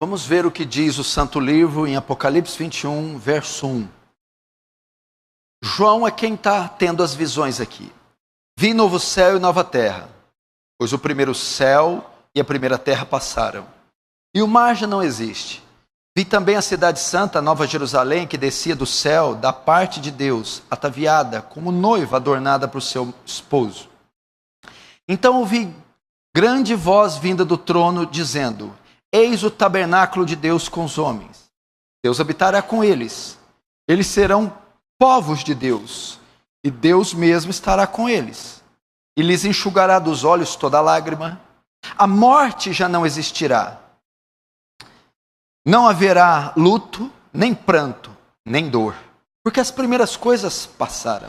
Vamos ver o que diz o Santo Livro em Apocalipse 21, verso 1. João é quem está tendo as visões aqui. Vi novo céu e nova terra, pois o primeiro céu e a primeira terra passaram, e o mar já não existe. Vi também a cidade santa, a Nova Jerusalém, que descia do céu, da parte de Deus, ataviada como noiva adornada para o seu esposo. Então ouvi grande voz vinda do trono, dizendo: Eis o tabernáculo de Deus com os homens. Deus habitará com eles. Eles serão povos de Deus, e Deus mesmo estará com eles. E lhes enxugará dos olhos toda lágrima. A morte já não existirá. Não haverá luto, nem pranto, nem dor, porque as primeiras coisas passaram.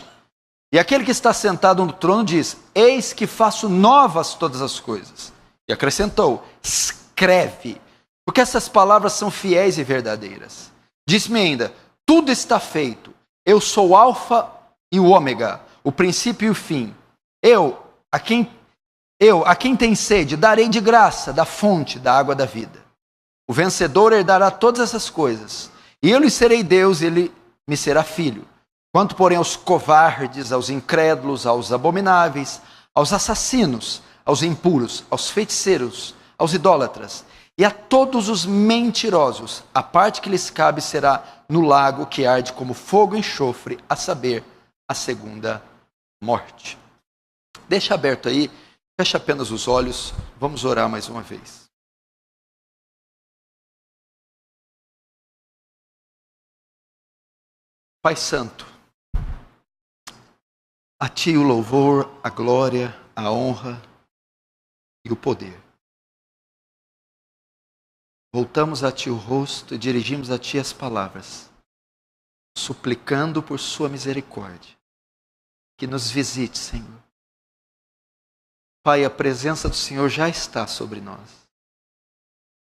E aquele que está sentado no trono diz: Eis que faço novas todas as coisas. E acrescentou: Escreve, porque essas palavras são fiéis e verdadeiras. Disse-me ainda: Tudo está feito. Eu sou o Alfa e o Ômega, o princípio e o fim. Eu, a quem tem sede, darei de graça da fonte da água da vida. O vencedor herdará todas essas coisas, e eu lhe serei Deus, e ele me será filho. Quanto, porém, aos covardes, aos incrédulos, aos abomináveis, aos assassinos, aos impuros, aos feiticeiros, aos idólatras, e a todos os mentirosos, a parte que lhes cabe será no lago que arde como fogo e enxofre, a saber, a segunda morte. Deixa aberto aí, fecha apenas os olhos, vamos orar mais uma vez. Pai Santo, a Ti o louvor, a glória, a honra e o poder. Voltamos a Ti o rosto e dirigimos a Ti as palavras, suplicando por Sua misericórdia, que nos visite, Senhor. Pai, a presença do Senhor já está sobre nós.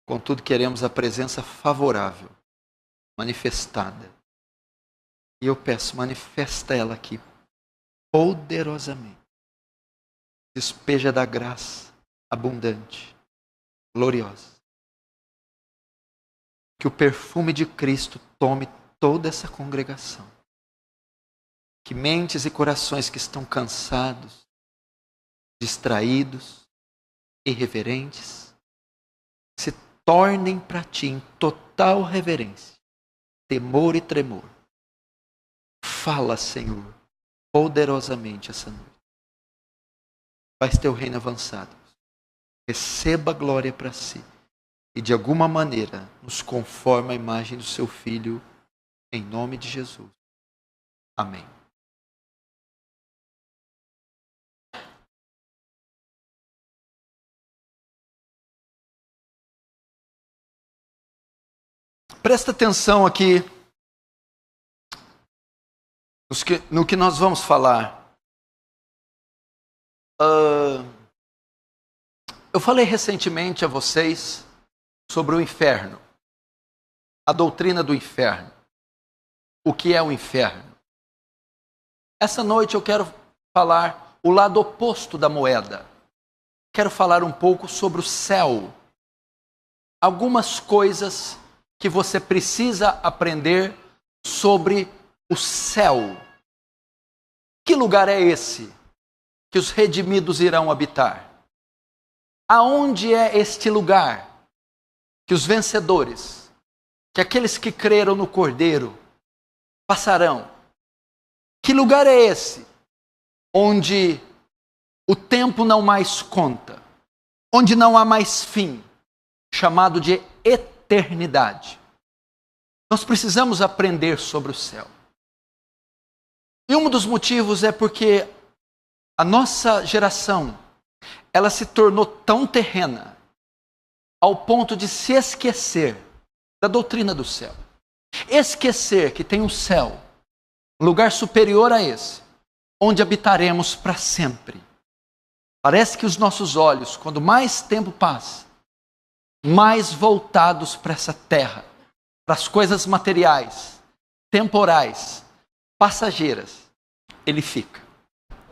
Contudo, queremos a presença favorável, manifestada. E eu peço, manifesta ela aqui, poderosamente. Despeja da graça abundante, gloriosa. Que o perfume de Cristo tome toda essa congregação. Que mentes e corações que estão cansados, distraídos, irreverentes, se tornem para Ti em total reverência, temor e tremor. Fala, Senhor, poderosamente essa noite. Faz Teu reino avançado. Receba a glória para Si. E de alguma maneira nos conforma a imagem do Seu Filho, em nome de Jesus. Amém. Presta atenção aqui no que nós vamos falar. Eu falei recentemente a vocês sobre o inferno, a doutrina do inferno, o que é o inferno. Essa noite eu quero falar o lado oposto da moeda. Quero falar um pouco sobre o céu. Algumas coisas que você precisa aprender sobre o céu. Que lugar é esse que os redimidos irão habitar? Aonde é este lugar que os vencedores, que aqueles que creram no Cordeiro, passarão? Que lugar é esse onde o tempo não mais conta, onde não há mais fim, chamado de eternidade? Nós precisamos aprender sobre o céu. E um dos motivos é porque a nossa geração, ela se tornou tão terrena, ao ponto de se esquecer da doutrina do céu. Esquecer que tem um céu, um lugar superior a esse, onde habitaremos para sempre. Parece que os nossos olhos, quando mais tempo passa, mais voltados para essa terra, para as coisas materiais, temporais, passageiras, ele fica.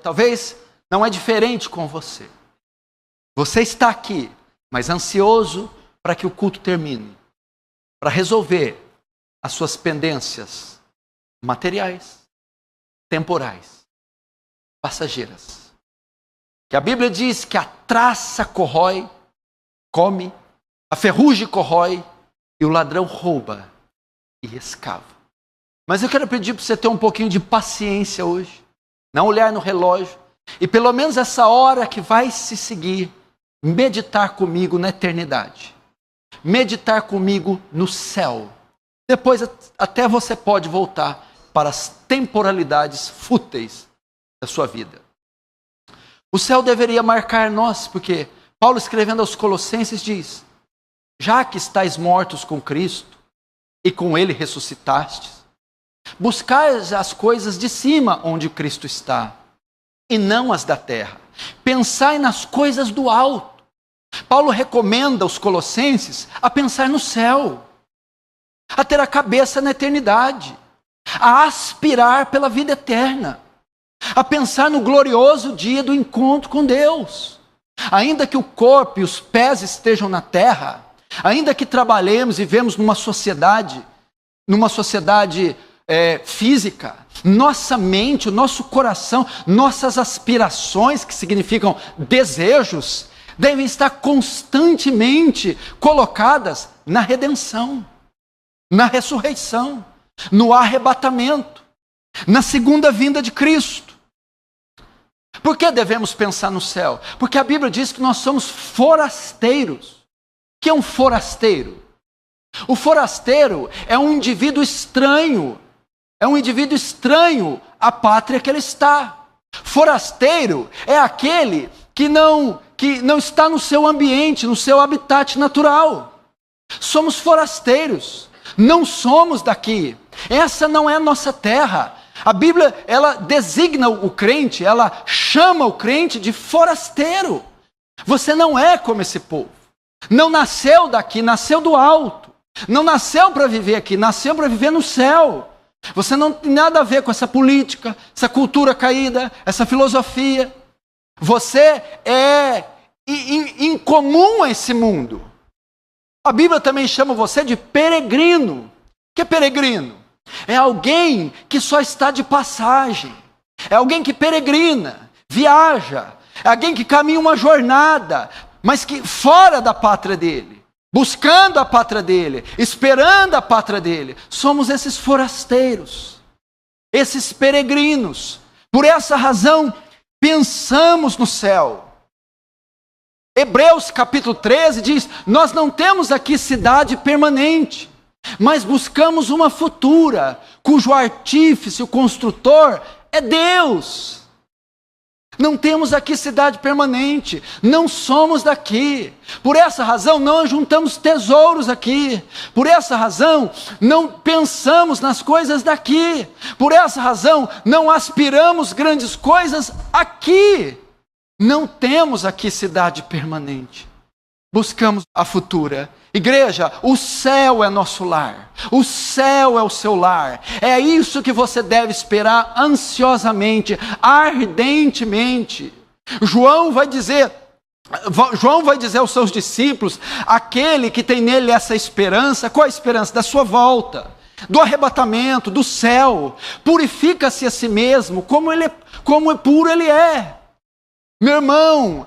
Talvez não é diferente com você. Você está aqui, mas ansioso para que o culto termine. para resolver as suas pendências materiais, temporais, passageiras. Que a Bíblia diz que a traça corrói, come, a ferrugem corrói e o ladrão rouba e escava. Mas eu quero pedir para você ter um pouquinho de paciência hoje, não olhar no relógio e pelo menos essa hora que vai se seguir, meditar comigo na eternidade, meditar comigo no céu. Depois até você pode voltar para as temporalidades fúteis da sua vida. O céu deveria marcar nós, porque Paulo, escrevendo aos Colossenses, diz: já que estáis mortos com Cristo e com Ele ressuscitastes, buscai as coisas de cima onde Cristo está, e não as da terra. Pensai nas coisas do alto. Paulo recomenda aos Colossenses a pensar no céu, a ter a cabeça na eternidade, a aspirar pela vida eterna, a pensar no glorioso dia do encontro com Deus. Ainda que o corpo e os pés estejam na terra, ainda que trabalhemos e vivemos numa sociedade física, nossa mente, o nosso coração, nossas aspirações, que significam desejos, devem estar constantemente colocadas na redenção, na ressurreição, no arrebatamento, na segunda vinda de Cristo. Por que devemos pensar no céu? Porque a Bíblia diz que nós somos forasteiros. O que é um forasteiro? O forasteiro é um indivíduo estranho. É um indivíduo estranho à pátria que ele está. Forasteiro é aquele que não está no seu ambiente, no seu habitat natural. Somos forasteiros. Não somos daqui. Essa não é a nossa terra. A Bíblia, ela designa o crente, ela chama o crente de forasteiro. Você não é como esse povo. Não nasceu daqui, nasceu do alto. Não nasceu para viver aqui, nasceu para viver no céu. Você não tem nada a ver com essa política, essa cultura caída, essa filosofia. Você é incomum a esse mundo. A Bíblia também chama você de peregrino. O que é peregrino? É alguém que só está de passagem. É alguém que peregrina, viaja. É alguém que caminha uma jornada, mas que fora da pátria dele, buscando a pátria dele, esperando a pátria dele. Somos esses forasteiros, esses peregrinos. Por essa razão, pensamos no céu. Hebreus capítulo 13 diz: nós não temos aqui cidade permanente, mas buscamos uma futura, cujo artífice, o construtor, é Deus. Não temos aqui cidade permanente, não somos daqui. Por essa razão não juntamos tesouros aqui. Por essa razão não pensamos nas coisas daqui. Por essa razão não aspiramos grandes coisas aqui. Não temos aqui cidade permanente. Buscamos a futura. Igreja, o céu é nosso lar. O céu é o seu lar. É isso que você deve esperar ansiosamente, ardentemente. João vai dizer aos seus discípulos, aquele que tem nele essa esperança. Qual a esperança? Da sua volta, do arrebatamento, do céu. Purifica-se a si mesmo, como é puro ele é. Meu irmão,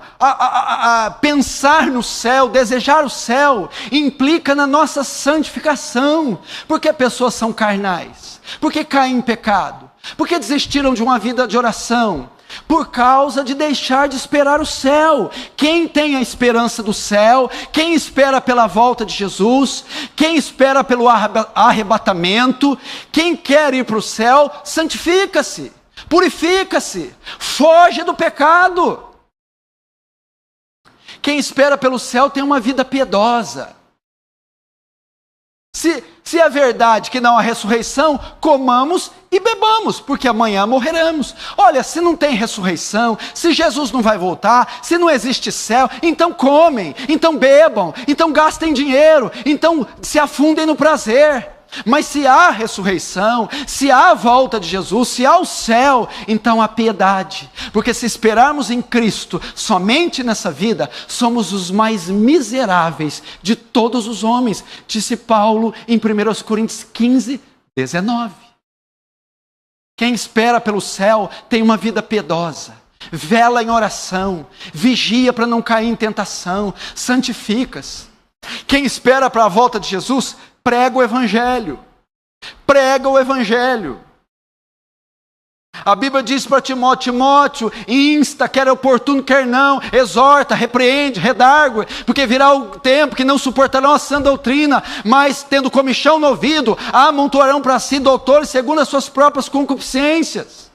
pensar no céu, desejar o céu, implica na nossa santificação. Porque pessoas são carnais? Porque caem em pecado? Porque desistiram de uma vida de oração? Por causa de deixar de esperar o céu. Quem tem a esperança do céu, quem espera pela volta de Jesus, quem espera pelo arrebatamento, quem quer ir para o céu, santifica-se, purifica-se, foge do pecado. Quem espera pelo céu tem uma vida piedosa. Se é verdade que não há ressurreição, comamos e bebamos, porque amanhã morreremos. Olha, se não tem ressurreição, se Jesus não vai voltar, se não existe céu, então comem, então bebam, então gastem dinheiro, então se afundem no prazer. Mas se há ressurreição, se há a volta de Jesus, se há o céu, então há piedade. Porque se esperarmos em Cristo somente nessa vida, somos os mais miseráveis de todos os homens, disse Paulo em 1 Coríntios 15, 19. Quem espera pelo céu tem uma vida piedosa, vela em oração, vigia para não cair em tentação, santifica-se. Quem espera para a volta de Jesus, prega o Evangelho. Prega o Evangelho. A Bíblia diz para Timóteo, Timóteo, insta, quer oportuno, quer não, exorta, repreende, redargue, porque virá o tempo que não suportarão a sã doutrina, mas tendo comichão no ouvido, amontoarão para si doutores segundo as suas próprias concupiscências.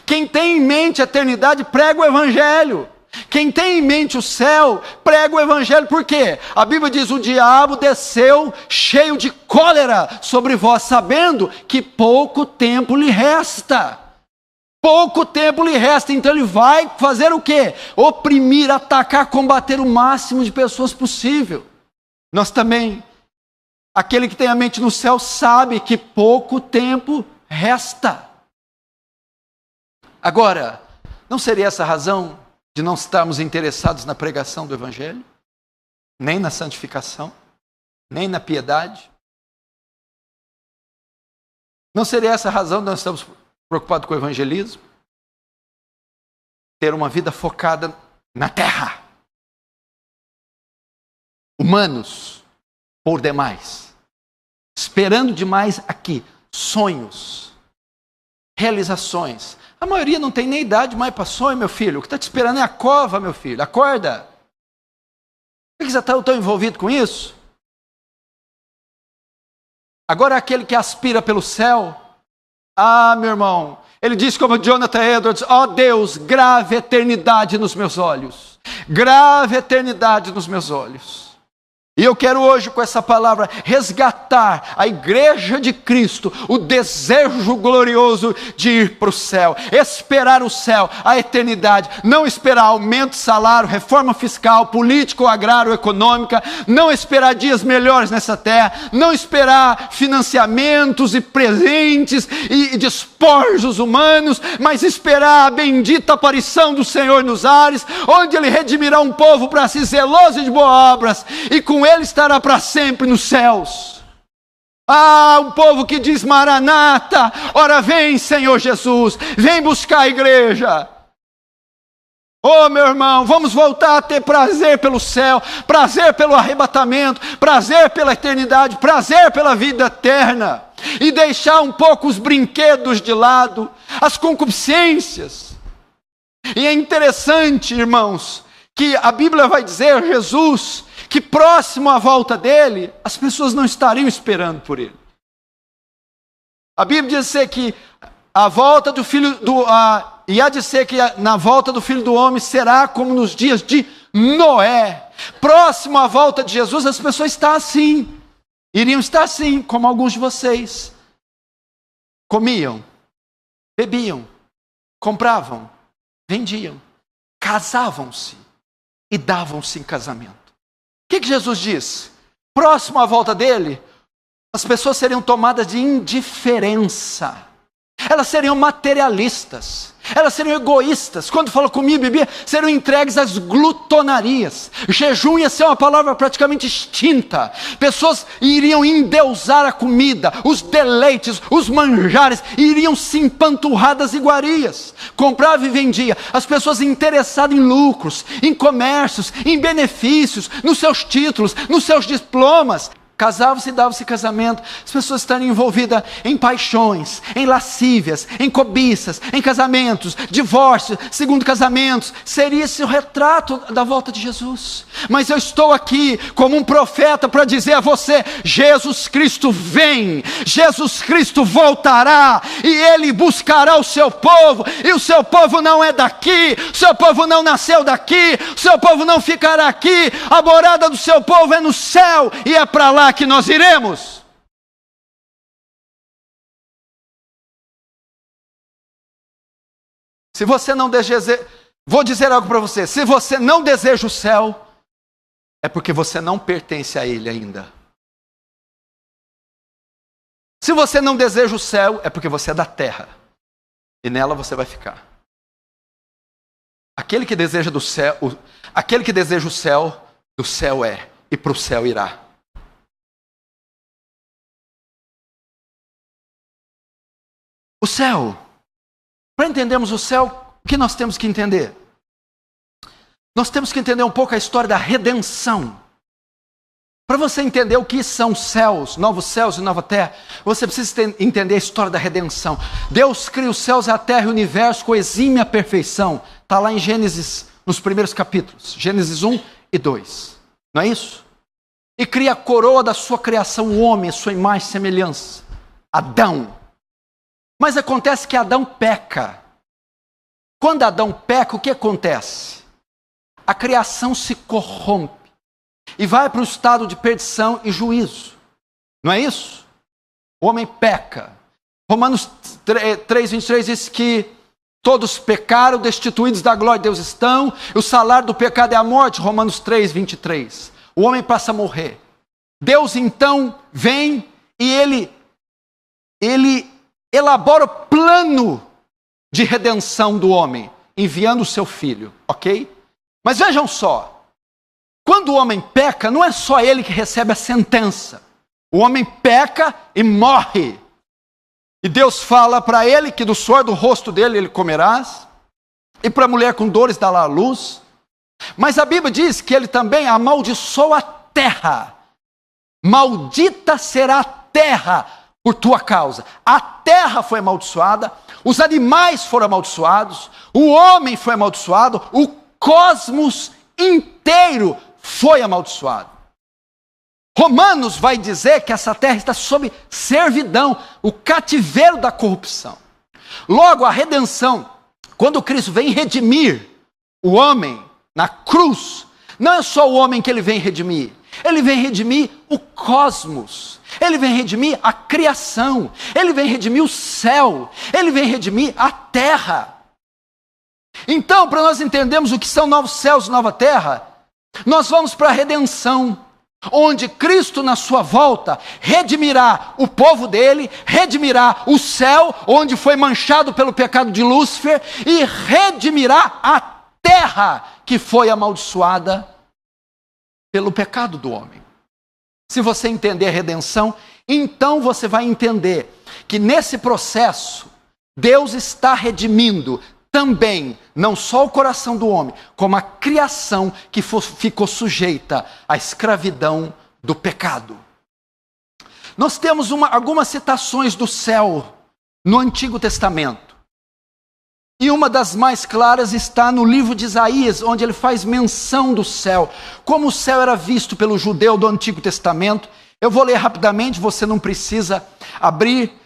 Quem tem em mente a eternidade, prega o Evangelho. Quem tem em mente o céu, prega o Evangelho. Por quê? A Bíblia diz, o diabo desceu cheio de cólera sobre vós, sabendo que pouco tempo lhe resta. Pouco tempo lhe resta, então ele vai fazer o quê? Oprimir, atacar, combater o máximo de pessoas possível. Nós também, aquele que tem a mente no céu sabe que pouco tempo resta. Agora, não seria essa a razão de não estarmos interessados na pregação do Evangelho, nem na santificação, nem na piedade? Não seria essa a razão de nós estamos preocupados com o evangelismo? Ter uma vida focada na terra. Humanos, por demais. Esperando demais aqui, sonhos, realizações. A maioria não tem nem idade mais para sonho, meu filho. O que está te esperando é a cova, meu filho. Acorda. Por que você está tão envolvido com isso? Agora aquele que aspira pelo céu. Ah, meu irmão. Ele diz como Jonathan Edwards, ó Deus, grave eternidade nos meus olhos. Grave eternidade nos meus olhos. E eu quero hoje com essa palavra resgatar a igreja de Cristo, o desejo glorioso de ir para o céu, esperar o céu, a eternidade, não esperar aumento de salário, reforma fiscal, política ou agrário, econômica, não esperar dias melhores nessa terra, não esperar financiamentos e presentes e despojos humanos, mas esperar a bendita aparição do Senhor nos ares, onde Ele redimirá um povo para si zeloso de boas obras, e com Ele estará para sempre nos céus. Ah, um povo que diz Maranata, ora vem Senhor Jesus, vem buscar a igreja. Oh meu irmão, vamos voltar a ter prazer pelo céu, prazer pelo arrebatamento, prazer pela eternidade, prazer pela vida eterna, e deixar um pouco os brinquedos de lado, as concupiscências. E é interessante, irmãos, que a Bíblia vai dizer, Jesus, que próximo à volta dele, as pessoas não estariam esperando por ele. A Bíblia diz que a volta do filho do e há de ser que na volta do Filho do Homem será como nos dias de Noé. Próximo à volta de Jesus, as pessoas estão assim. Iriam estar assim, como alguns de vocês. Comiam, bebiam, compravam, vendiam, casavam-se e davam-se em casamento. O que Jesus diz? Próximo à volta dele, as pessoas seriam tomadas de indiferença. Elas seriam materialistas. Elas seriam egoístas. Quando fala comida e bebida, seriam entregues às glutonarias. Jejum ia ser uma palavra praticamente extinta. Pessoas iriam endeusar a comida, os deleites, os manjares, iriam se empanturrar das iguarias. Comprava e vendia. As pessoas interessadas em lucros, em comércios, em benefícios, nos seus títulos, nos seus diplomas. Casavam-se e davam-se casamento. As pessoas estariam envolvidas em paixões, em lascívias, em cobiças, em casamentos, divórcios, segundo casamentos. Seria esse o retrato da volta de Jesus. Mas eu estou aqui como um profeta para dizer a você, Jesus Cristo vem, Jesus Cristo voltará, e Ele buscará o seu povo, e o seu povo não é daqui, o seu povo não nasceu daqui, o seu povo não ficará aqui, a morada do seu povo é no céu, e é para lá que nós iremos. Se você não deseja, vou dizer algo para você, se você não deseja o céu, é porque você não pertence a Ele ainda. Se você não deseja o céu, é porque você é da terra. E nela você vai ficar. Aquele que deseja do céu, aquele que deseja o céu, do céu é, e para o céu irá. O céu. Para entendermos o céu, o que nós temos que entender? Nós temos que entender um pouco a história da redenção. Para você entender o que são céus, novos céus e nova terra, você precisa entender a história da redenção. Deus cria os céus e a terra e o universo com exímia perfeição. Está lá em Gênesis, nos primeiros capítulos. Gênesis 1 e 2. Não é isso? E cria a coroa da sua criação, o homem, a sua imagem e semelhança. Adão. Mas acontece que Adão peca. Quando Adão peca, o que acontece? A criação se corrompe. E vai para o estado de perdição e juízo. Não é isso? O homem peca. Romanos 3:23 diz que todos pecaram, destituídos da glória de Deus estão. E o salário do pecado é a morte. Romanos 3:23. O homem passa a morrer. Deus então vem e ele elabora o plano de redenção do homem, enviando o seu filho, ok? Mas vejam só. Quando o homem peca, não é só ele que recebe a sentença. O homem peca e morre. E Deus fala para ele que do suor do rosto dele ele comerás. E para a mulher com dores dará a luz. Mas a Bíblia diz que ele também amaldiçoa a terra. Maldita será a terra por tua causa. A terra foi amaldiçoada. Os animais foram amaldiçoados. O homem foi amaldiçoado. O cosmos inteiro foi amaldiçoado. Romanos vai dizer que essa terra está sob servidão, o cativeiro da corrupção. Logo, a redenção, quando Cristo vem redimir o homem na cruz, não é só o homem que ele vem redimir. Ele vem redimir o cosmos. Ele vem redimir a criação. Ele vem redimir o céu. Ele vem redimir a terra. Então, para nós entendermos o que são novos céus e nova terra, nós vamos para a redenção, onde Cristo na sua volta redimirá o povo dele, redimirá o céu, onde foi manchado pelo pecado de Lúcifer, e redimirá a terra que foi amaldiçoada pelo pecado do homem. Se você entender a redenção, então você vai entender que nesse processo, Deus está redimindo também, não só o coração do homem, como a criação que ficou sujeita à escravidão do pecado. Nós temos algumas citações do céu no Antigo Testamento. E uma das mais claras está no livro de Isaías, onde ele faz menção do céu, como o céu era visto pelo judeu do Antigo Testamento. Eu vou ler rapidamente, você não precisa abrir.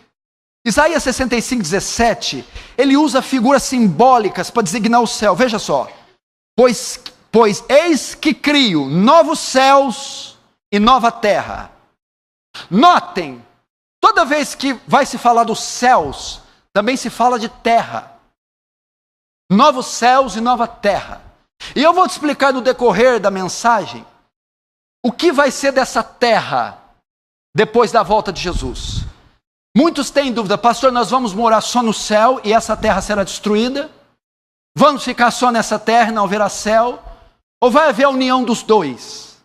Isaías 65:17, ele usa figuras simbólicas para designar o céu. Veja só. Pois eis que crio novos céus e nova terra. Notem, toda vez que vai se falar dos céus, também se fala de terra. Novos céus e nova terra. E eu vou te explicar no decorrer da mensagem o que vai ser dessa terra depois da volta de Jesus. Muitos têm dúvida, pastor, nós vamos morar só no céu e essa terra será destruída? Vamos ficar só nessa terra e não haverá céu? Ou vai haver a união dos dois?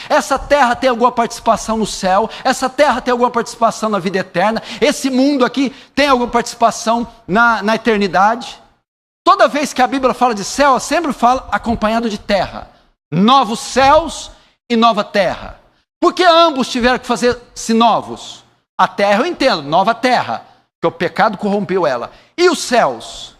Essa terra tem alguma participação no céu? Essa terra tem alguma participação na vida eterna? Esse mundo aqui tem alguma participação na eternidade? Toda vez que a Bíblia fala de céu, sempre fala acompanhado de terra. Novos céus e nova terra. Por que ambos tiveram que fazer-se novos? A terra eu entendo, nova terra, porque o pecado corrompeu ela. E os céus?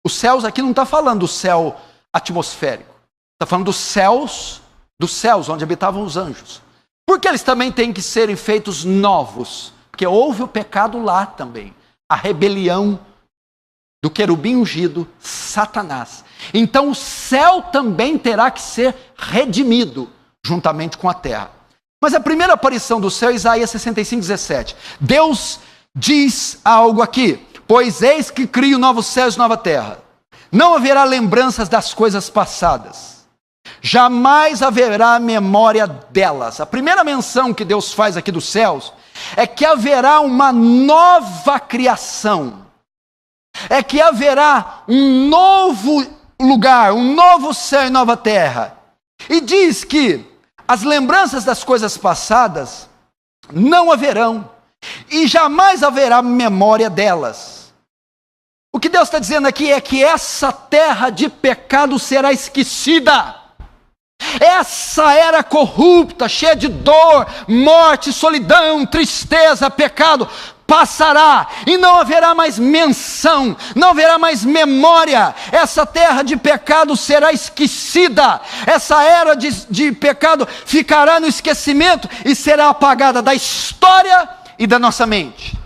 Os céus aqui não está falando do céu atmosférico. Está falando dos céus onde habitavam os anjos. Porque eles também têm que serem feitos novos. Porque houve o pecado lá também. A rebelião do querubim ungido, Satanás. Então o céu também terá que ser redimido, juntamente com a terra. Mas a primeira aparição do céu é Isaías 65:17. Deus diz algo aqui. Pois eis que crio novos céus e nova terra. Não haverá lembranças das coisas passadas. Jamais haverá memória delas. A primeira menção que Deus faz aqui dos céus é que haverá uma nova criação, é que haverá um novo lugar, um novo céu e nova terra. E diz que as lembranças das coisas passadas não haverão, e jamais haverá memória delas. O que Deus está dizendo aqui é que essa terra de pecado será esquecida. Essa era corrupta, cheia de dor, morte, solidão, tristeza, pecado, passará e não haverá mais menção, não haverá mais memória. Essa terra de pecado será esquecida. Essa era de pecado ficará no esquecimento e será apagada da história e da nossa mente.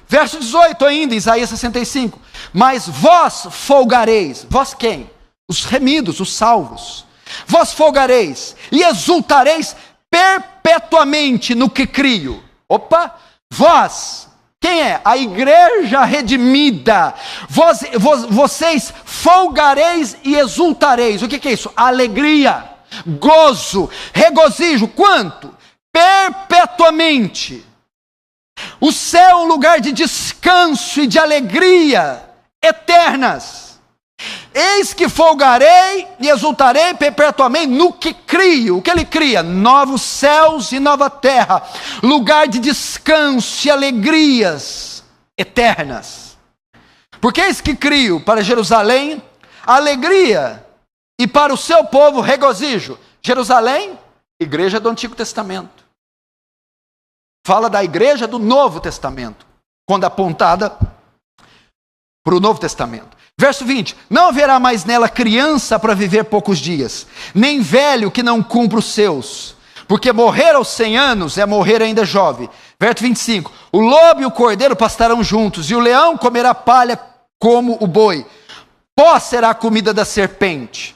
Verso 18 ainda, Isaías 65. Mas vós folgareis. Vós quem? Os remidos, os salvos. Vós folgareis e exultareis perpetuamente no que crio. Opa! Vós, quem é? A igreja redimida. Vocês folgareis e exultareis. O que é isso? Alegria, gozo, regozijo. Quanto? Perpetuamente. O céu é um lugar de descanso e de alegria eternas. Eis que folgarei e exultarei perpetuamente no que crio. O que ele cria? Novos céus e nova terra, lugar de descanso e alegrias eternas. Porque eis que crio para Jerusalém alegria e para o seu povo regozijo. Jerusalém, igreja do Antigo Testamento. Fala da igreja do Novo Testamento, quando apontada para o Novo Testamento. Verso 20, não haverá mais nela criança para viver poucos dias, nem velho que não cumpra os seus, porque morrer aos 100 anos é morrer ainda jovem. Verso 25, o lobo e o cordeiro pastarão juntos, e o leão comerá palha como o boi, pó será a comida da serpente.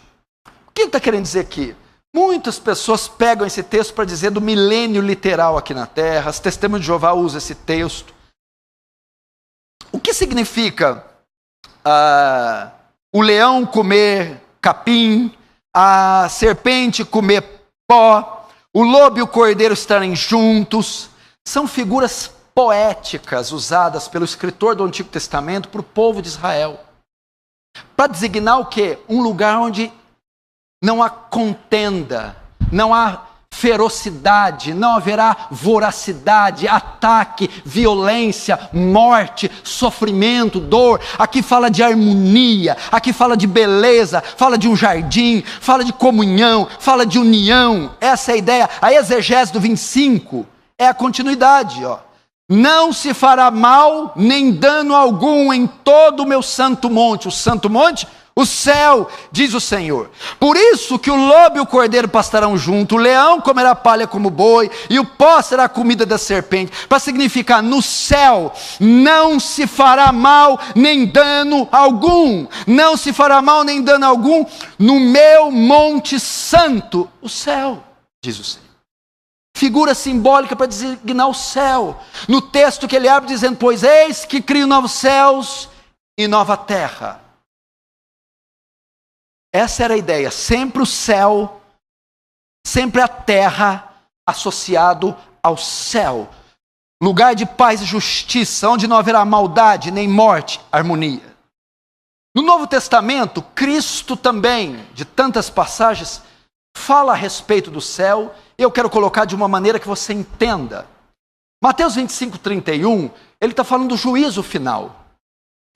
O que ele está querendo dizer aqui? Muitas pessoas pegam esse texto para dizer do milênio literal aqui na terra. As Testemunhas de Jeová usam esse texto. O que significa o leão comer capim, a serpente comer pó, o lobo e o cordeiro estarem juntos? São figuras poéticas usadas pelo escritor do Antigo Testamento para o povo de Israel. Para designar o quê? Um lugar onde não há contenda, não há ferocidade, não haverá voracidade, ataque, violência, morte, sofrimento, dor. Aqui fala de harmonia, aqui fala de beleza, fala de um jardim, fala de comunhão, fala de união. Essa é a ideia. A exegese do 25 é a continuidade, ó. Não se fará mal nem dano algum em todo o meu santo monte. O santo monte? O céu, diz o Senhor. Por isso que o lobo e o cordeiro pastarão junto, o leão comerá palha como boi, e o pó será a comida da serpente. Para significar, no céu não se fará mal nem dano algum. Não se fará mal nem dano algum no meu monte santo, o céu, diz o Senhor. Figura simbólica para designar o céu. No texto que ele abre dizendo, pois eis que crio novos céus e nova terra. Essa era a ideia, sempre o céu, sempre a terra associado ao céu. Lugar de paz e justiça, onde não haverá maldade, nem morte, harmonia. No Novo Testamento, Cristo também, de tantas passagens, fala a respeito do céu. Eu quero colocar de uma maneira que você entenda. Mateus 25, 31, ele está falando do juízo final.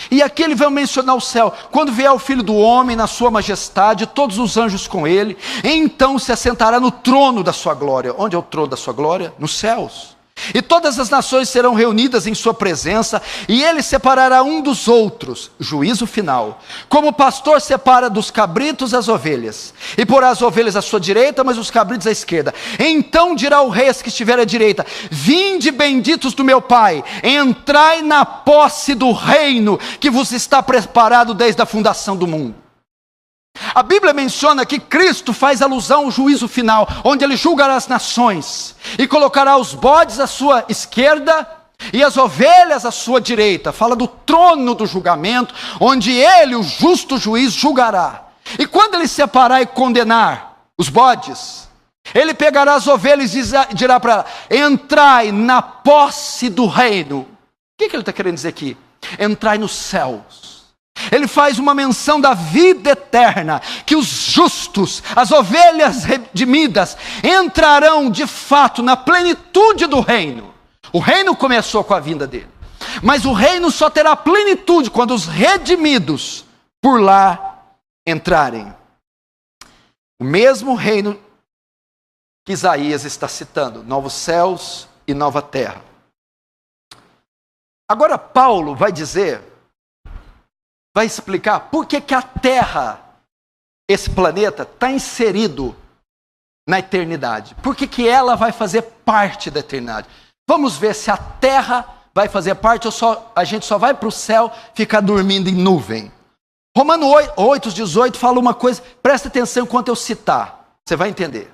E aqui ele vai mencionar o céu. Quando vier o Filho do Homem na sua majestade, todos os anjos com ele, então se assentará no trono da sua glória. Onde é o trono da sua glória? Nos céus. E todas as nações serão reunidas em sua presença, e ele separará um dos outros, juízo final. Como o pastor separa dos cabritos as ovelhas, e porá as ovelhas à sua direita, mas os cabritos à esquerda. Então dirá o rei aos que estiver à direita, vinde benditos do meu Pai, entrai na posse do reino que vos está preparado desde a fundação do mundo. A Bíblia menciona que Cristo faz alusão ao juízo final, onde ele julgará as nações e colocará os bodes à sua esquerda e as ovelhas à sua direita. Fala do trono do julgamento, onde ele, o justo juiz, julgará. E quando ele separar e condenar os bodes, Ele pegará as ovelhas e dirá para ela: entrai na posse do reino. O que ele está querendo dizer aqui? Entrai nos céus. Ele faz uma menção da vida eterna, que os justos, as ovelhas redimidas, entrarão de fato na plenitude do reino. O reino começou com a vinda dele, mas o reino só terá plenitude quando os redimidos por lá entrarem. O mesmo reino que Isaías está citando, novos céus e nova terra. Agora Paulo vai explicar por que a terra, esse planeta, está inserido na eternidade. Por que ela vai fazer parte da eternidade? Vamos ver se a terra vai fazer parte ou a gente só vai para o céu ficar dormindo em nuvem. Romanos 8:18 fala uma coisa, presta atenção enquanto eu citar, você vai entender.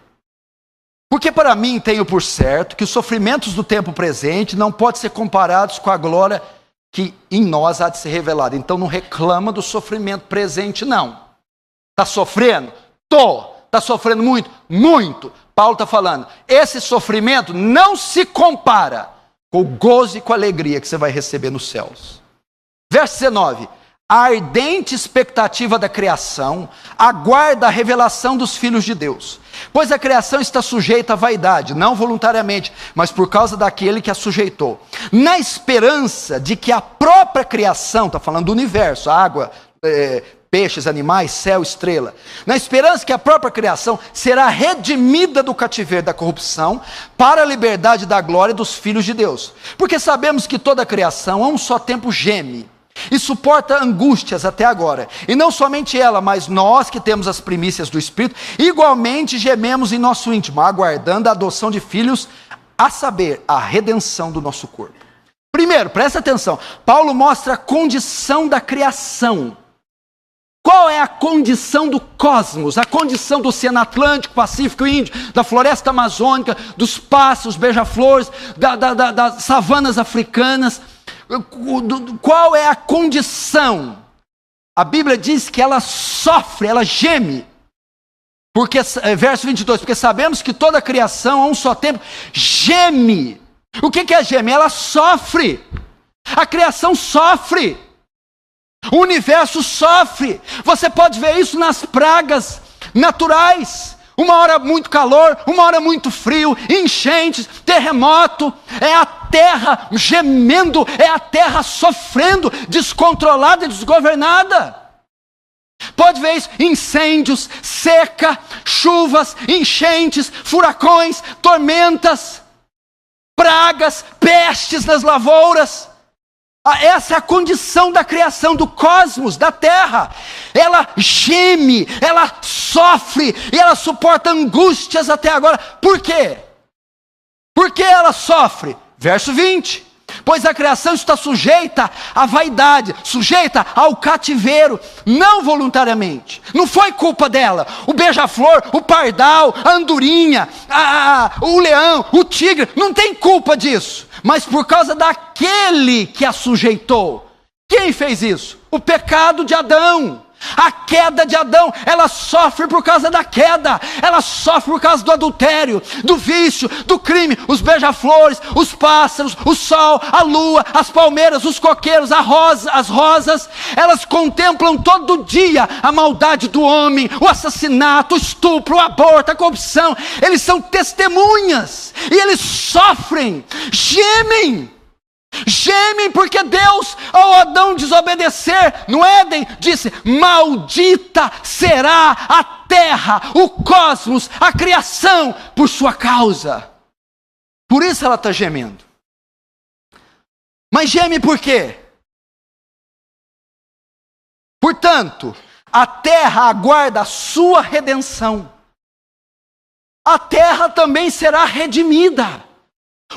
Porque para mim tenho por certo que os sofrimentos do tempo presente não podem ser comparados com a glória que em nós há de ser revelada. Então não reclama do sofrimento presente, não. Está sofrendo? Está sofrendo muito? Muito. Paulo está falando, esse sofrimento não se compara com o gozo e com a alegria que você vai receber nos céus. Verso 19. A ardente expectativa da criação aguarda a revelação dos filhos de Deus. Pois a criação está sujeita à vaidade, não voluntariamente, mas por causa daquele que a sujeitou. Na esperança de que a própria criação, está falando do universo, água, peixes, animais, céu, estrela. Na esperança que a própria criação será redimida do cativeiro da corrupção para a liberdade da glória dos filhos de Deus. Porque sabemos que toda a criação a um só tempo geme e suporta angústias até agora. E não somente ela, mas nós que temos as primícias do Espírito, igualmente gememos em nosso íntimo, aguardando a adoção de filhos, a saber, a redenção do nosso corpo. Primeiro, presta atenção, Paulo mostra a condição da criação. Qual é a condição do cosmos? A condição do Oceano Atlântico, Pacífico e Índico, da floresta amazônica, dos pássaros, beija-flores, das savanas africanas. Qual é a condição? A Bíblia diz que ela sofre, ela geme. Porque, verso 22, porque sabemos que toda a criação a um só tempo geme. O que é gemer? Ela sofre. A criação sofre. O universo sofre. Você pode ver isso nas pragas naturais. Uma hora muito calor, uma hora muito frio, enchentes, terremoto. É a terra gemendo, é a terra sofrendo, descontrolada e desgovernada. Pode ver isso, incêndios, seca, chuvas, enchentes, furacões, tormentas, pragas, pestes nas lavouras. Essa é a condição da criação do cosmos, da terra. Ela geme, ela sofre e ela suporta angústias até agora. Por quê? Por que ela sofre? Verso 20. Pois a criação está sujeita à vaidade, sujeita ao cativeiro, não voluntariamente. Não foi culpa dela. O beija-flor, o pardal, a andorinha, o leão, o tigre, não tem culpa disso. Mas por causa daquele que a sujeitou. Quem fez isso? O pecado de Adão. A queda de Adão, ela sofre por causa da queda, ela sofre por causa do adultério, do vício, do crime. Os beija-flores, os pássaros, o sol, a lua, as palmeiras, os coqueiros, as rosas, elas contemplam todo dia a maldade do homem, o assassinato, o estupro, o aborto, a corrupção. Eles são testemunhas e eles sofrem, gemem porque Deus, ao Adão desobedecer no Éden, disse: maldita será a terra, o cosmos, a criação, por sua causa. Por isso ela está gemendo. Mas geme por quê? Portanto, a terra aguarda a sua redenção. A terra também será redimida.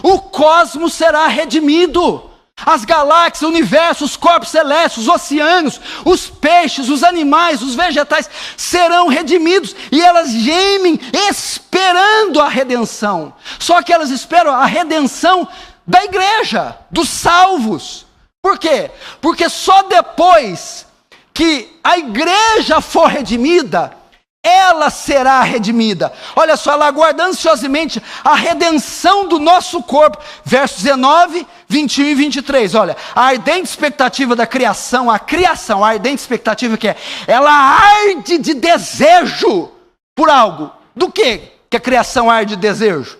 O cosmos será redimido. As galáxias, o universo, os corpos celestes, os oceanos, os peixes, os animais, os vegetais serão redimidos. E elas gemem esperando a redenção. Só que elas esperam a redenção da igreja, dos salvos. Por quê? Porque só depois que a igreja for redimida ela será redimida. Olha só, ela aguarda ansiosamente a redenção do nosso corpo. Versos 19, 21 e 23. Olha, a ardente expectativa da criação, a ardente expectativa que é, ela arde de desejo por algo. Do que a criação arde de desejo?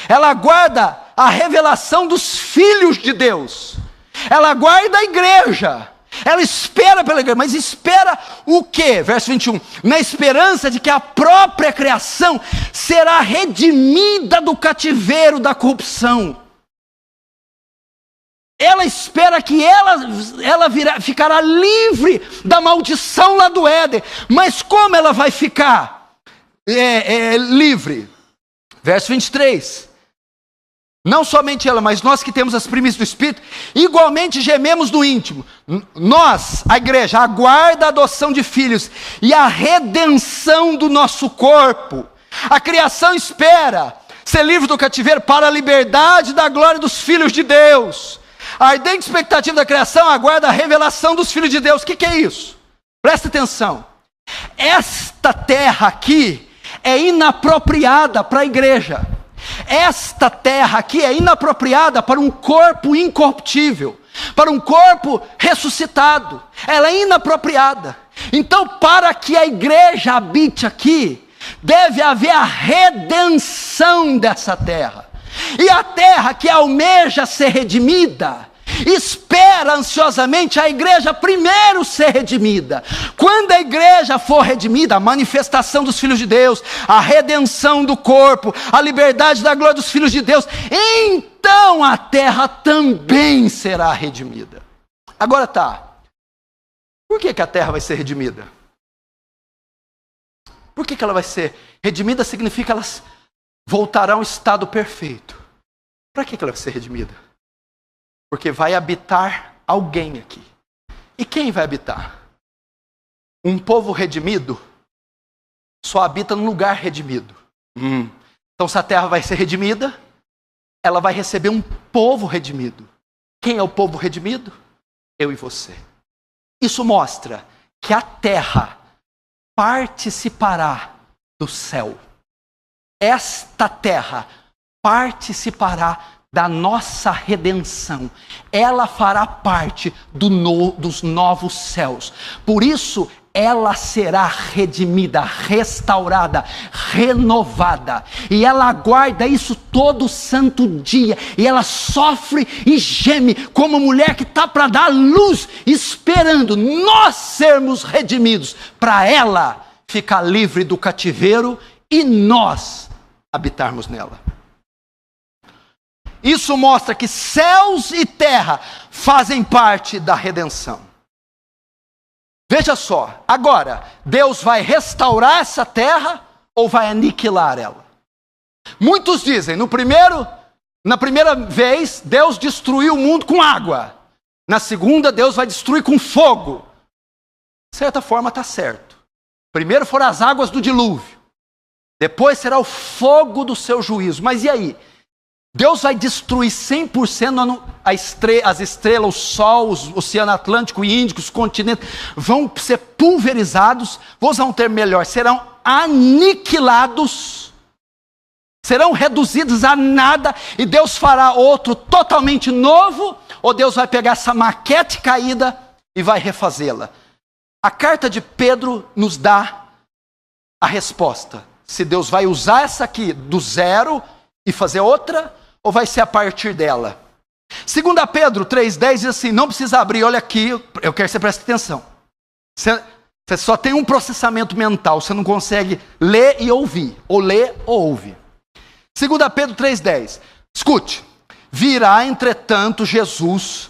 Ela aguarda a revelação dos filhos de Deus. Ela aguarda a igreja. Ela espera pela igreja, mas espera o quê? Verso 21. Na esperança de que a própria criação será redimida do cativeiro da corrupção. Ela espera que ficará livre da maldição lá do Éden. Mas como ela vai ficar livre? Verso 23. Não somente ela, mas nós que temos as primícias do Espírito, igualmente gememos no íntimo. Nós, a igreja, aguarda a adoção de filhos e a redenção do nosso corpo. A criação espera ser livre do cativeiro para a liberdade da glória dos filhos de Deus. A ardente expectativa da criação aguarda a revelação dos filhos de Deus. O que é isso? Presta atenção. Esta terra aqui é inapropriada para a igreja. Esta terra aqui é inapropriada para um corpo incorruptível, para um corpo ressuscitado. Ela é inapropriada. Então, para que a igreja habite aqui, deve haver a redenção dessa terra. E a terra que almeja ser redimida, espera ansiosamente a igreja primeiro ser redimida. Quando a igreja for redimida, a manifestação dos filhos de Deus, a redenção do corpo, a liberdade da glória dos filhos de Deus, então a terra também será redimida. Agora por que a terra vai ser redimida? Por que ela vai ser redimida? Significa elas voltarão ao estado perfeito. Para que ela vai ser redimida? Porque vai habitar alguém aqui. E quem vai habitar? Um povo redimido só habita num lugar redimido. Então, se a terra vai ser redimida, ela vai receber um povo redimido. Quem é o povo redimido? Eu e você. Isso mostra que a terra participará do céu. Esta terra participará da nossa redenção. Ela fará parte dos novos céus. Por isso, ela será redimida, restaurada, renovada. E ela aguarda isso todo santo dia. E ela sofre e geme como mulher que está para dar luz, esperando nós sermos redimidos, para ela ficar livre do cativeiro e nós habitarmos nela. Isso mostra que céus e terra fazem parte da redenção. Veja só, agora, Deus vai restaurar essa terra ou vai aniquilar ela? Muitos dizem, na primeira vez, Deus destruiu o mundo com água. Na segunda, Deus vai destruir com fogo. De certa forma está certo. Primeiro foram as águas do dilúvio. Depois será o fogo do seu juízo. Mas e aí? Deus vai destruir 100% as estrelas, o sol, o Oceano Atlântico e Índico, os continentes, vão ser pulverizados, vou usar um termo melhor, serão aniquilados, serão reduzidos a nada, e Deus fará outro totalmente novo, ou Deus vai pegar essa maquete caída e vai refazê-la? A carta de Pedro nos dá a resposta, se Deus vai usar essa aqui do zero e fazer outra, ou vai ser a partir dela? 2 Pedro 3,10 diz assim, não precisa abrir, olha aqui, eu quero que você preste atenção. Você só tem um processamento mental, você não consegue ler e ouvir, ou ler ou ouve. 2 Pedro 3,10, escute, virá entretanto Jesus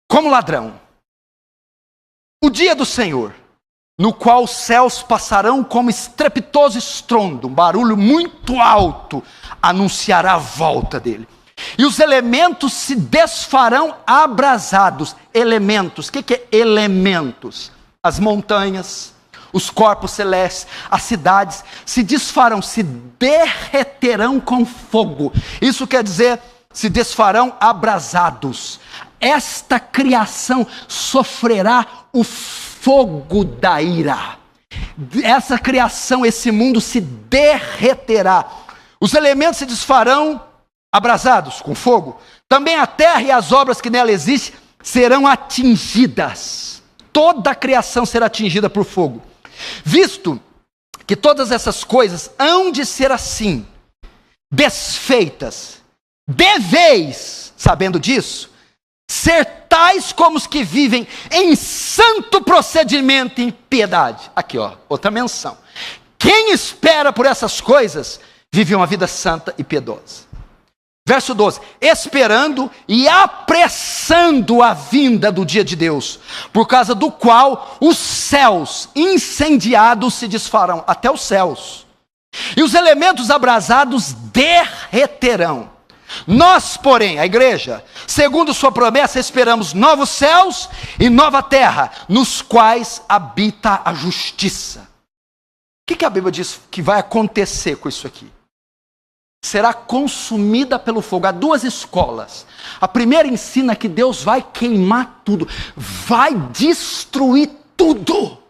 como ladrão, o dia do Senhor, no qual os céus passarão como estrepitoso estrondo, um barulho muito alto, anunciará a volta dele. E os elementos se desfarão abrasados. Elementos, o que é elementos? As montanhas, os corpos celestes, as cidades, se desfarão, se derreterão com fogo. Isso quer dizer, se desfarão abrasados. Esta criação sofrerá o fogo da ira. essa criação, esse mundo se derreterá. Os elementos se desfarão abrasados com fogo. Também a terra e as obras que nela existem serão atingidas. Toda a criação será atingida por fogo. Visto que todas essas coisas hão de ser assim, desfeitas, deveis, sabendo disso, ser tais como os que vivem em santo procedimento e em piedade. Aqui, ó, outra menção. Quem espera por essas coisas, vive uma vida santa e piedosa. Verso 12, esperando e apressando a vinda do dia de Deus, por causa do qual os céus incendiados se desfarão, até os céus, e os elementos abrasados derreterão. Nós, porém, a igreja, segundo sua promessa, esperamos novos céus e nova terra, nos quais habita a justiça. O que a Bíblia diz que vai acontecer com isso aqui? Será consumida pelo fogo. Há duas escolas. A primeira ensina que Deus vai queimar tudo, vai destruir tudo.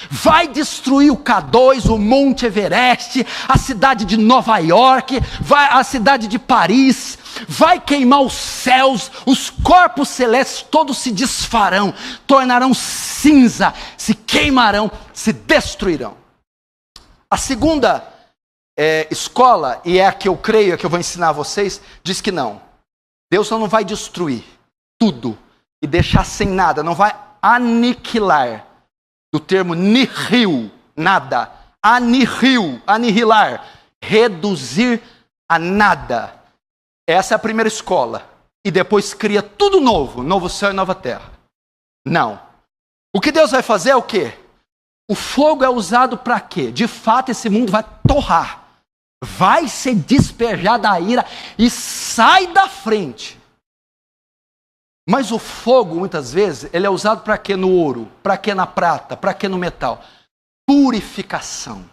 Vai destruir o K2, o Monte Everest, a cidade de Nova York, a cidade de Paris, vai queimar os céus, os corpos celestes todos se desfarão, tornarão cinza, se queimarão, se destruirão. A segunda escola, e é a que eu creio, é a que eu vou ensinar a vocês, diz que não. Deus não vai destruir tudo e deixar sem nada, não vai aniquilar. Do termo nihil, nada. Anihilar, reduzir a nada. Essa é a primeira escola. E depois cria tudo novo, novo céu e nova terra. Não. O que Deus vai fazer é o quê? O fogo é usado para quê? De fato, esse mundo vai torrar. Vai ser despejada a ira e sai da frente. Mas o fogo, muitas vezes, ele é usado para quê no ouro? Para quê na prata? Para quê no metal? Purificação.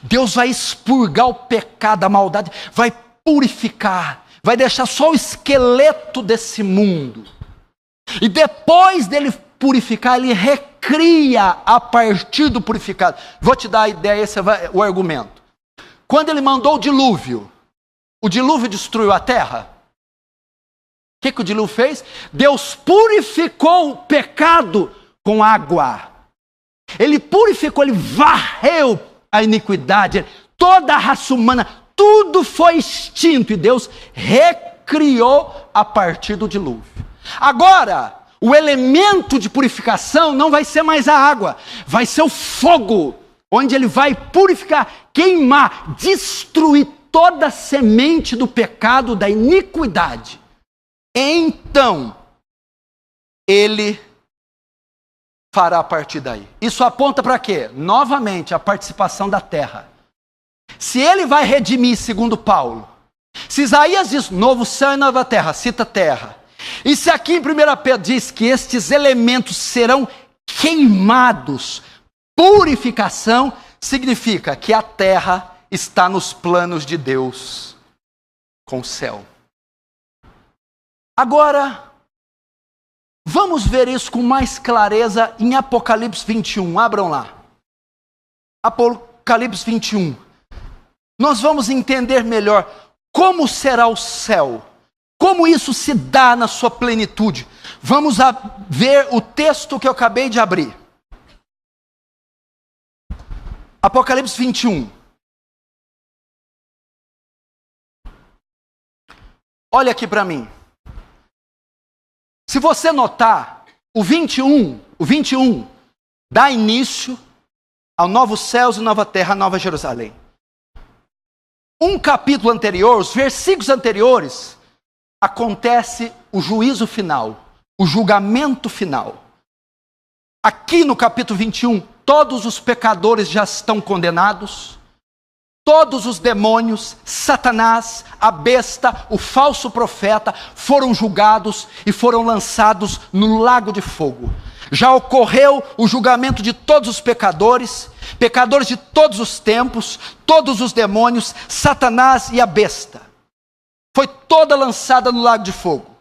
Deus vai expurgar o pecado, a maldade, vai purificar, vai deixar só o esqueleto desse mundo. E depois dele purificar, ele recria a partir do purificado. Vou te dar a ideia, esse é o argumento. Quando ele mandou o dilúvio destruiu a terra? O que o dilúvio fez? Deus purificou o pecado com água. Ele purificou, ele varreu a iniquidade, toda a raça humana, tudo foi extinto e Deus recriou a partir do dilúvio. Agora, o elemento de purificação não vai ser mais a água, vai ser o fogo, onde ele vai purificar, queimar, destruir toda a semente do pecado, da iniquidade. Então, ele fará a partir daí. Isso aponta para quê? Novamente, a participação da terra. Se ele vai redimir, segundo Paulo, se Isaías diz novo céu e nova terra, cita terra. E se aqui em 1 Pedro diz que estes elementos serão queimados, purificação, significa que a terra está nos planos de Deus com o céu. Agora, vamos ver isso com mais clareza em Apocalipse 21. Abram lá. Apocalipse 21. Nós vamos entender melhor como será o céu. Como isso se dá na sua plenitude. Vamos ver o texto que eu acabei de abrir. Apocalipse 21. Olha aqui para mim. Se você notar, o 21 dá início ao novo céus e nova terra, a nova Jerusalém. Um capítulo anterior, os versículos anteriores, acontece o juízo final, o julgamento final. Aqui no capítulo 21, todos os pecadores já estão condenados. Todos os demônios, Satanás, a besta, o falso profeta, foram julgados e foram lançados no lago de fogo. Já ocorreu o julgamento de todos os pecadores, pecadores de todos os tempos, todos os demônios, Satanás e a besta. Foi toda lançada no lago de fogo.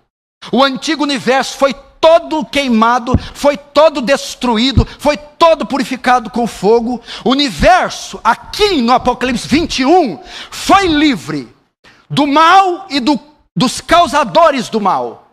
O antigo universo foi todo queimado, foi todo destruído, foi todo purificado com fogo. O universo, aqui no Apocalipse 21, foi livre do mal e dos causadores do mal.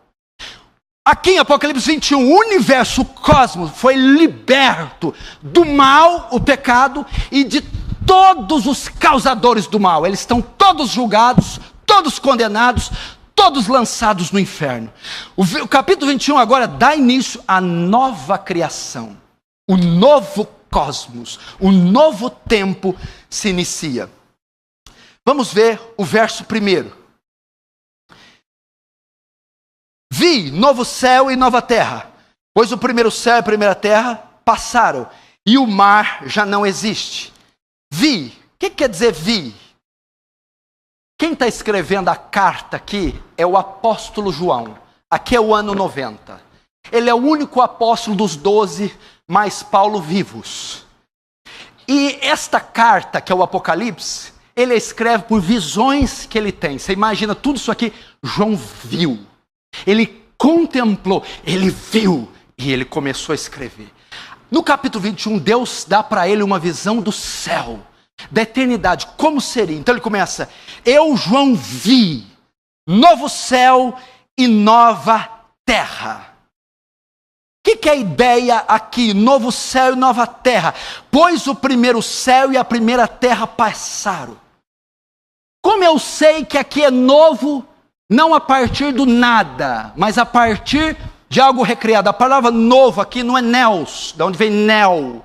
Aqui em Apocalipse 21, o universo, o cosmos, foi liberto do mal, o pecado, e de todos os causadores do mal. Eles estão todos julgados, todos condenados, todos lançados no inferno. O capítulo 21 agora dá início à nova criação. O novo cosmos, o novo tempo se inicia. Vamos ver o verso 1. Vi novo céu e nova terra, pois o primeiro céu e a primeira terra passaram, e o mar já não existe. Vi, o que quer dizer vi? Quem está escrevendo a carta aqui é o apóstolo João. Aqui é o ano 90. Ele é o único apóstolo dos 12, mais Paulo vivos. E esta carta, que é o Apocalipse, ele escreve por visões que ele tem. Você imagina tudo isso aqui, João viu. Ele contemplou, ele viu e ele começou a escrever. No capítulo 21, Deus dá para ele uma visão do céu, da eternidade, como seria. Então ele começa: eu, João, vi novo céu e nova terra. O que é a ideia aqui? Novo céu e nova terra. Pois o primeiro céu e a primeira terra passaram. Como eu sei que aqui é novo, não a partir do nada, mas a partir de algo recriado. A palavra novo aqui não é neos, de onde vem neo.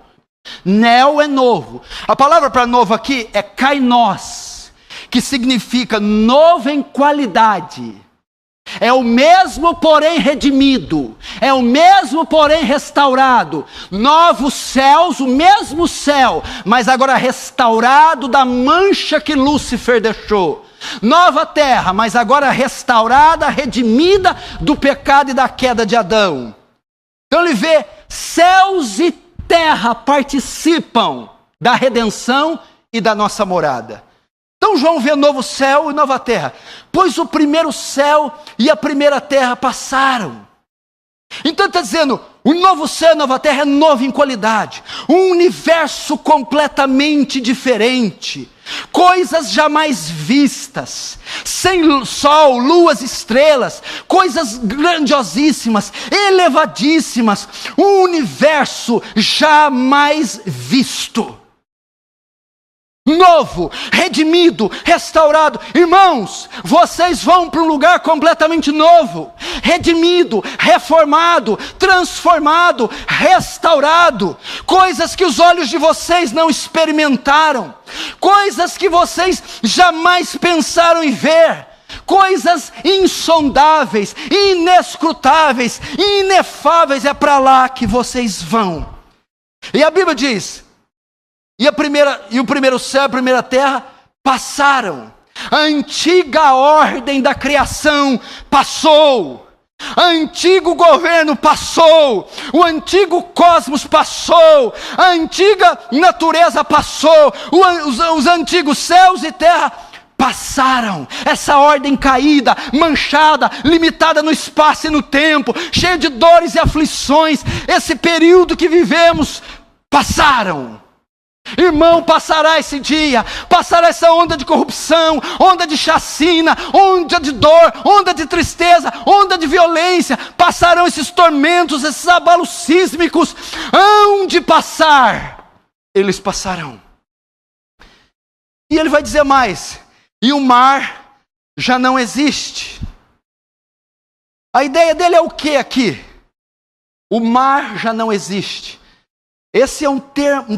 Neo é novo. A palavra para novo aqui é kainos, que significa novo em qualidade. É o mesmo, porém redimido. É o mesmo, porém restaurado. Novos céus, o mesmo céu, mas agora restaurado da mancha que Lúcifer deixou. Nova terra, mas agora restaurada, redimida do pecado e da queda de Adão. Então ele vê céus e terra participam da redenção e da nossa morada. Então João vê novo céu e nova terra, pois o primeiro céu e a primeira terra passaram. Então está dizendo, o novo céu e a nova terra é novo em qualidade, um universo completamente diferente, coisas jamais vistas, sem sol, luas, estrelas, coisas grandiosíssimas, elevadíssimas, um universo jamais visto. Novo, redimido, restaurado. Irmãos, vocês vão para um lugar completamente novo, redimido, reformado, transformado, restaurado. Coisas que os olhos de vocês não experimentaram, coisas que vocês jamais pensaram em ver, coisas insondáveis, inescrutáveis, inefáveis. É para lá que vocês vão. E a Bíblia diz: e o primeiro céu e a primeira terra passaram. A antiga ordem da criação passou. O antigo governo passou. O antigo cosmos passou. A antiga natureza passou. Os antigos céus e terra passaram. Essa ordem caída, manchada, limitada no espaço e no tempo, cheia de dores e aflições, esse período que vivemos, passaram. Irmão, passará esse dia, passará essa onda de corrupção, onda de chacina, onda de dor, onda de tristeza, onda de violência. Passarão esses tormentos, esses abalos sísmicos. Hão de passar, eles passarão. E ele vai dizer mais: e o mar já não existe. A ideia dele é o que aqui? O mar já não existe. Esse é um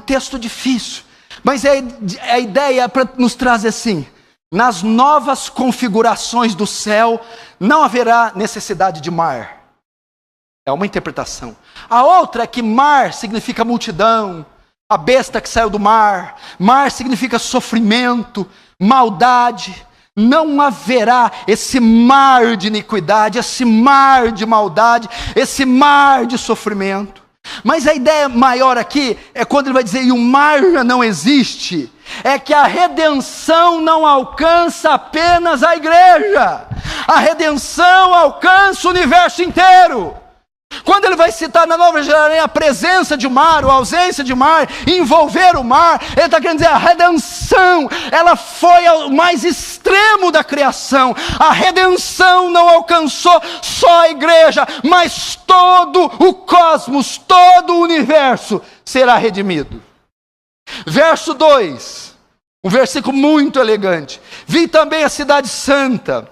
texto difícil, mas a ideia para nos trazer assim: nas novas configurações do céu não haverá necessidade de mar. É uma interpretação. A outra é que mar significa multidão, a besta que saiu do mar. Mar significa sofrimento, maldade. Não haverá esse mar de iniquidade, esse mar de maldade, esse mar de sofrimento. Mas a ideia maior aqui é quando ele vai dizer: e o mar já não existe. É que a redenção não alcança apenas a igreja. A redenção alcança o universo inteiro. Quando ele vai citar na Nova Jerusalém a presença de mar, ou a ausência de mar, envolver o mar, ele está querendo dizer a redenção, ela foi ao mais extremo da criação. A redenção não alcançou só a igreja, mas todo o cosmos, todo o universo será redimido. Verso 2, um versículo muito elegante. Vi também a cidade santa,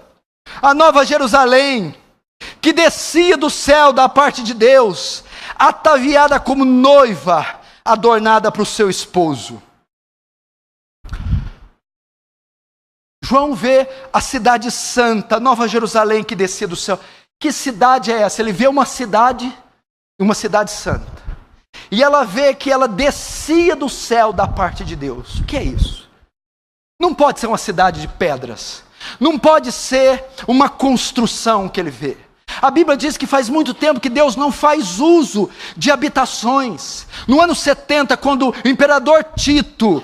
a Nova Jerusalém, que descia do céu da parte de Deus, ataviada como noiva, adornada para o seu esposo. João vê a cidade santa, Nova Jerusalém, que descia do céu. Que cidade é essa? Ele vê uma cidade santa. E ela vê que ela descia do céu da parte de Deus. O que é isso? Não pode ser uma cidade de pedras. Não pode ser uma construção que ele vê. A Bíblia diz que faz muito tempo que Deus não faz uso de habitações. No ano 70, quando o imperador Tito,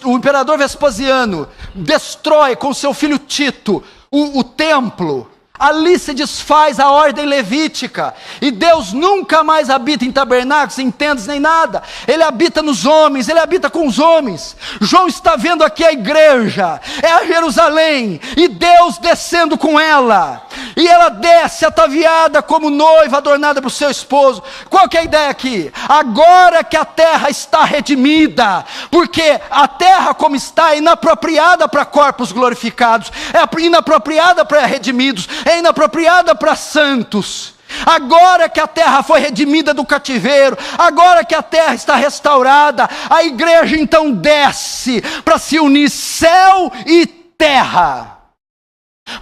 o imperador Vespasiano, destrói com seu filho Tito o templo, ali se desfaz a ordem levítica, e Deus nunca mais habita em tabernáculos, em tendas, nem nada. Ele habita nos homens, ele habita com os homens. João está vendo aqui a igreja, é a Jerusalém, e Deus descendo com ela, e ela desce ataviada como noiva, adornada para o seu esposo. Qual que é a ideia aqui? Agora que a terra está redimida, porque a terra como está é inapropriada para corpos glorificados, é inapropriada para redimidos, é inapropriada para santos. Agora que a terra foi redimida do cativeiro, agora que a terra está restaurada, a igreja então desce para se unir céu e terra.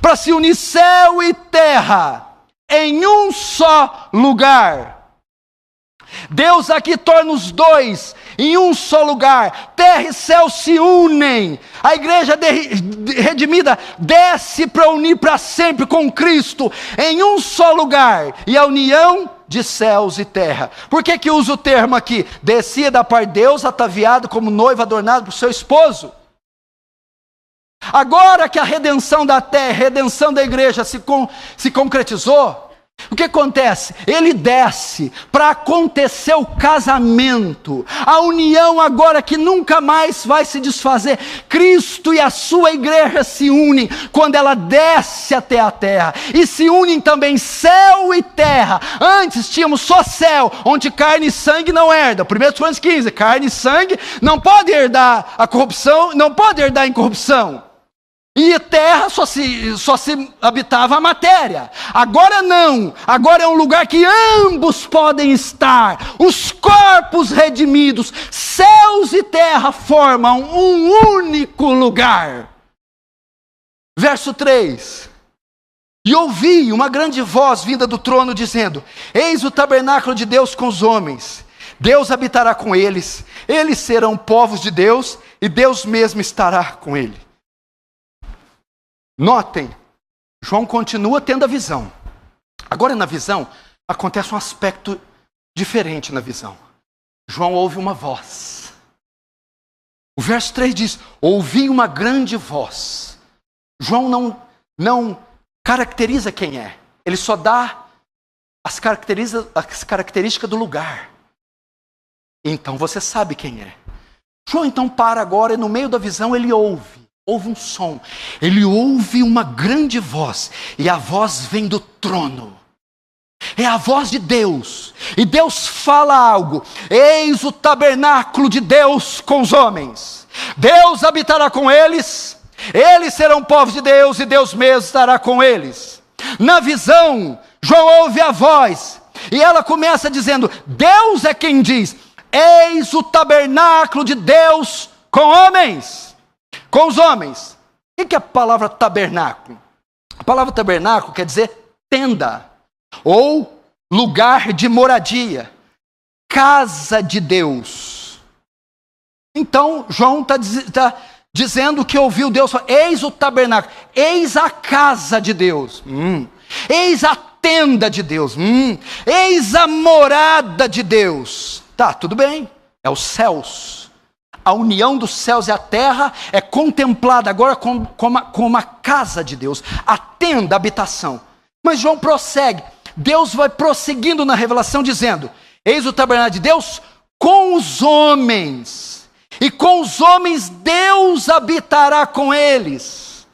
Para se unir céu e terra em um só lugar. Deus aqui torna os dois em um só lugar. Terra e céu se unem. A igreja redimida desce para unir para sempre com Cristo em um só lugar. E a união de céus e terra. Por que usa o termo aqui? Descia da parte de Deus, ataviado como noiva adornado para o seu esposo. Agora que a redenção da terra, a redenção da igreja se concretizou, o que acontece? Ele desce para acontecer o casamento, a união agora que nunca mais vai se desfazer. Cristo e a sua igreja se unem quando ela desce até a terra, e se unem também céu e terra. Antes tínhamos só céu, onde carne e sangue não herdam. 1 Coríntios 15, carne e sangue não pode herdar a corrupção, não pode herdar a incorrupção. E terra só se habitava a matéria. Agora não. Agora é um lugar que ambos podem estar. Os corpos redimidos, céus e terra formam um único lugar. Verso 3. E ouvi uma grande voz vinda do trono dizendo: eis o tabernáculo de Deus com os homens. Deus habitará com eles. Eles serão povos de Deus e Deus mesmo estará com ele. Notem, João continua tendo a visão. Agora na visão, acontece um aspecto diferente na visão. João ouve uma voz. O verso 3 diz: ouvi uma grande voz. João não caracteriza quem é. Ele só dá as características do lugar. Então você sabe quem é. João então para agora e no meio da visão ele ouve um som, ele ouve uma grande voz, e a voz vem do trono, é a voz de Deus, e Deus fala algo: eis o tabernáculo de Deus com os homens, Deus habitará com eles, eles serão povos de Deus, e Deus mesmo estará com eles. Na visão, João ouve a voz, e ela começa dizendo: Deus é quem diz, eis o tabernáculo de Deus com homens. Com os homens. O que é a palavra tabernáculo? A palavra tabernáculo quer dizer tenda, ou lugar de moradia, casa de Deus. Então João está dizendo que ouviu Deus falar: eis o tabernáculo, eis a casa de Deus, eis a tenda de Deus, eis a morada de Deus. Tá, tudo bem, é os céus. A união dos céus e a terra é contemplada agora como uma casa de Deus, a tenda, a habitação. Mas João prossegue: Deus vai prosseguindo na revelação dizendo: eis o tabernáculo de Deus com os homens, e com os homens Deus habitará com eles.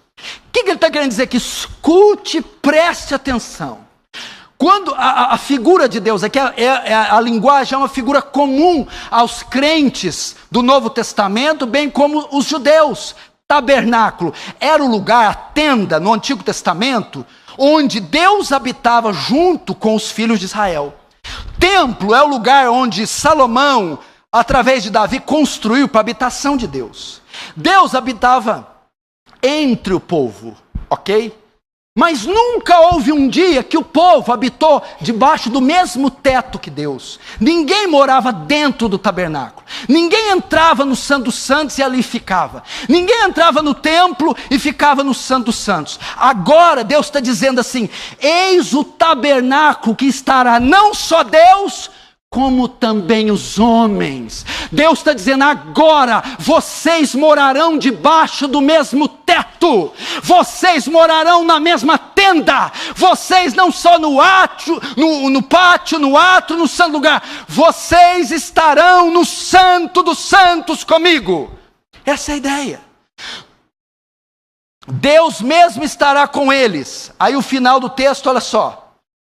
O que ele está querendo dizer aqui? Escute, preste atenção. Quando a figura de Deus aqui, a linguagem é uma figura comum aos crentes do Novo Testamento, bem como os judeus. Tabernáculo era o lugar, a tenda no Antigo Testamento, onde Deus habitava junto com os filhos de Israel. Templo é o lugar onde Salomão, através de Davi, construiu para a habitação de Deus. Deus habitava entre o povo, ok? Mas nunca houve um dia que o povo habitou debaixo do mesmo teto que Deus. Ninguém morava dentro do tabernáculo. Ninguém entrava no Santo dos Santos e ali ficava. Ninguém entrava no templo e ficava no Santo dos Santos. Agora Deus está dizendo assim: eis o tabernáculo que estará não só Deus, como também os homens. Deus está dizendo: agora vocês morarão debaixo do mesmo teto, vocês morarão na mesma tenda, vocês não só no átrio, no pátio, no átrio, no santo lugar, vocês estarão no santo dos santos comigo. Essa é a ideia. Deus mesmo estará com eles. Aí o final do texto, olha só: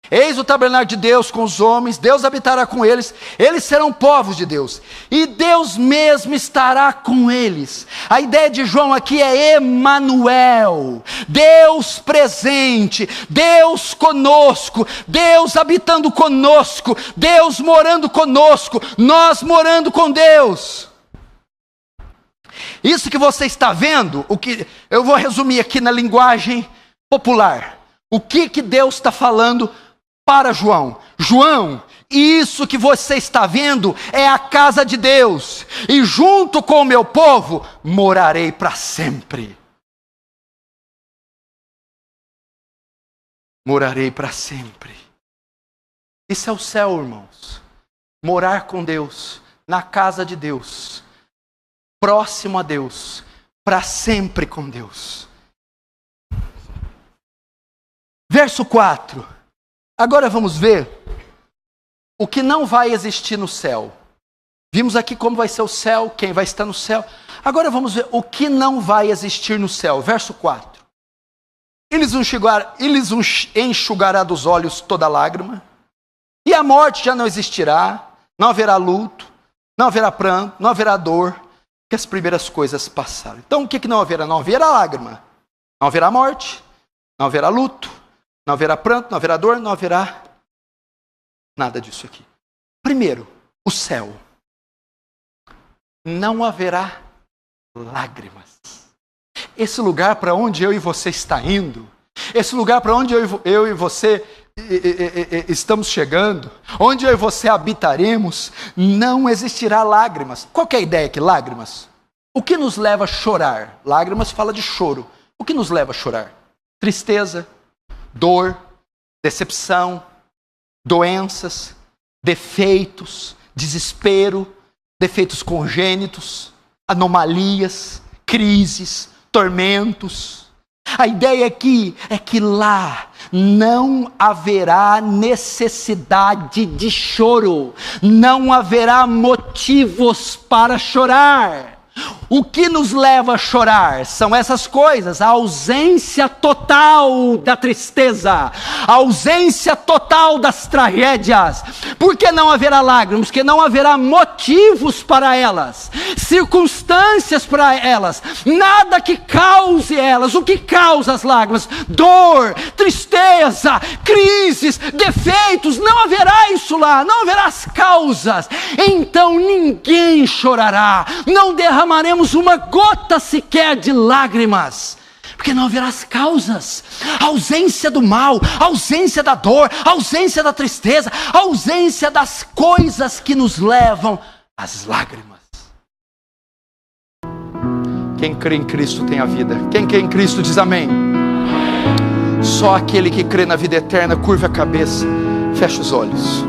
eis o tabernáculo de Deus com os homens, Deus habitará com eles, eles serão povos de Deus, e Deus mesmo estará com eles. A ideia de João aqui é Emanuel, Deus presente, Deus conosco, Deus habitando conosco, Deus morando conosco, nós morando com Deus. Isso que você está vendo, o que eu vou resumir aqui na linguagem popular. O que Deus está falando para João? João, isso que você está vendo é a casa de Deus, e junto com o meu povo morarei para sempre. Morarei para sempre. Isso é o céu, irmãos. Morar com Deus, na casa de Deus, próximo a Deus, para sempre com Deus. Verso 4. Agora vamos ver o que não vai existir no céu. Vimos aqui como vai ser o céu, quem vai estar no céu. Agora vamos ver o que não vai existir no céu. Verso 4. Eles enxugará dos olhos toda lágrima, e a morte já não existirá, não haverá luto, não haverá pranto, não haverá dor, que as primeiras coisas passaram. Então o que não haverá? Não haverá lágrima, não haverá morte, não haverá luto, não haverá pranto, não haverá dor, não haverá nada disso aqui. Primeiro, o céu. Não haverá lágrimas. Esse lugar para onde eu e você está indo, esse lugar para onde eu e você estamos chegando, onde eu e você habitaremos, não existirá lágrimas. Qual que é a ideia aqui? Lágrimas. O que nos leva a chorar? Lágrimas fala de choro. O que nos leva a chorar? Tristeza, dor, decepção, doenças, defeitos, desespero, defeitos congênitos, anomalias, crises, tormentos. A ideia aqui é que lá não haverá necessidade de choro, não haverá motivos para chorar. O que nos leva a chorar são essas coisas: a ausência total da tristeza, a ausência total das tragédias. Por que não haverá lágrimas? Porque não haverá motivos para elas, circunstâncias para elas, nada que cause elas. O que causa as lágrimas? Dor, tristeza, crises, defeitos. Não haverá isso lá, não haverá as causas. Então ninguém chorará, não derramaremos uma gota sequer de lágrimas, porque não haverá as causas, a ausência do mal, a ausência da dor, a ausência da tristeza, a ausência das coisas que nos levam às lágrimas. Quem crê em Cristo tem a vida. Quem crê em Cristo diz amém. Só aquele que crê na vida eterna curva a cabeça, fecha os olhos.